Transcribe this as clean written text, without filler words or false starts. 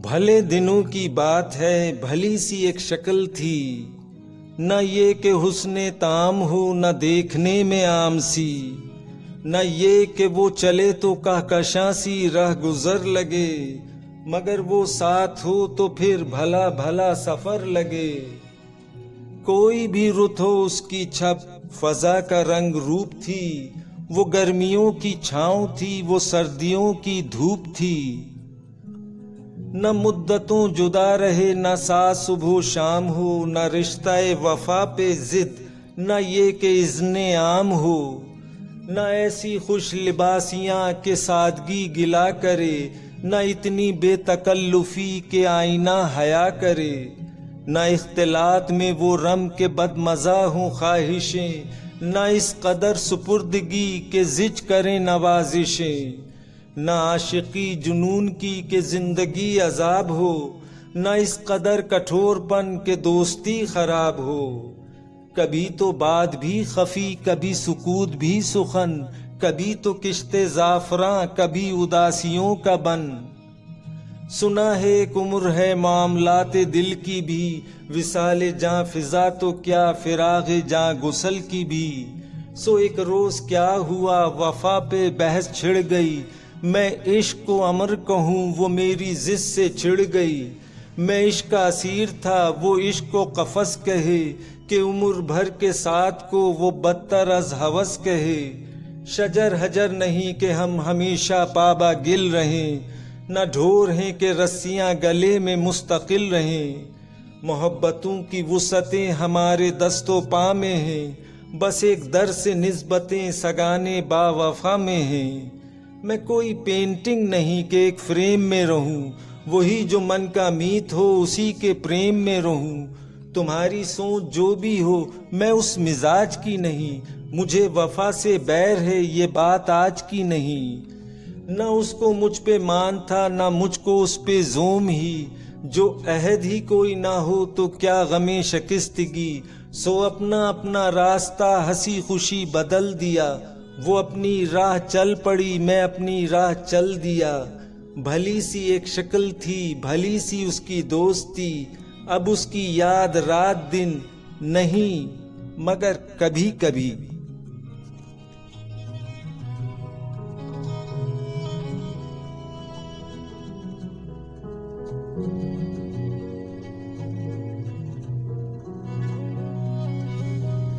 بھلے دنوں کی بات ہے، بھلی سی ایک شکل تھی، نہ یہ کہ حسن طعام ہو نہ دیکھنے میں عام سی، نہ یہ کہ وہ چلے تو کہکشاں سی راہ گزر لگے، مگر وہ ساتھ ہو تو پھر بھلا بھلا سفر لگے۔ کوئی بھی رت ہو اس کی چھپ فضا کا رنگ روپ تھی، وہ گرمیوں کی چھاؤں تھی، وہ سردیوں کی دھوپ تھی۔ نہ مدتوں جدا رہے، نہ ساتھ صبح و شام ہو، نہ رشتہ وفا پہ ضد، نہ یہ کہ اذن عام ہو، نہ ایسی خوش لباسیاں کہ سادگی گلا کرے، نہ اتنی بے تکلفی کہ آئینہ حیا کرے، نہ اختلاط میں وہ رم کے بد مزہ ہوں خواہشیں، نہ اس قدر سپردگی کہ زج کریں نوازشیں، نہ عاشقی جنون کی کہ زندگی عذاب ہو، نہ اس قدر کٹھور پن کہ دوستی خراب ہو۔ کبھی تو بات بھی خفی، کبھی سکوت بھی سخن، کبھی تو کشت زعفراں، کبھی اداسیوں کا بن۔ سنا ہے ایک عمر ہے معاملات دل کی بھی، وصال جاں فضا تو کیا فراغ جاں غسل کی بھی۔ سو ایک روز کیا ہوا وفا پہ بحث چھڑ گئی، میں عشق کو امر کہوں وہ میری ضد سے چڑ گئی۔ میں عشق کا اسیر تھا وہ عشق کو قفس کہے، کہ عمر بھر کے ساتھ کو وہ بدتر از ہوس کہے۔ شجر حجر نہیں کہ ہم ہمیشہ پابا گل رہیں، نہ ڈھور ہیں کہ رسیاں گلے میں مستقل رہیں۔ محبتوں کی وسعتیں ہمارے دست و پا میں ہیں، بس ایک در سے نسبتیں سگانے با وفا میں ہیں۔ میں کوئی پینٹنگ نہیں کہ ایک فریم میں رہوں، وہی جو من کا میت ہو اسی کے پریم میں رہوں۔ تمہاری سوچ جو بھی ہو میں اس مزاج کی نہیں، مجھے وفا سے بیر ہے یہ بات آج کی نہیں۔ نہ اس کو مجھ پہ مان تھا نہ مجھ کو اس پہ زوم ہی، جو عہد ہی کوئی نہ ہو تو کیا غم شکستگی۔ سو اپنا اپنا راستہ ہنسی خوشی بدل دیا، وہ اپنی راہ چل پڑی میں اپنی راہ چل دیا۔ بھلی سی ایک شکل تھی، بھلی سی اس کی دوستی، اب اس کی یاد رات دن نہیں مگر کبھی کبھی۔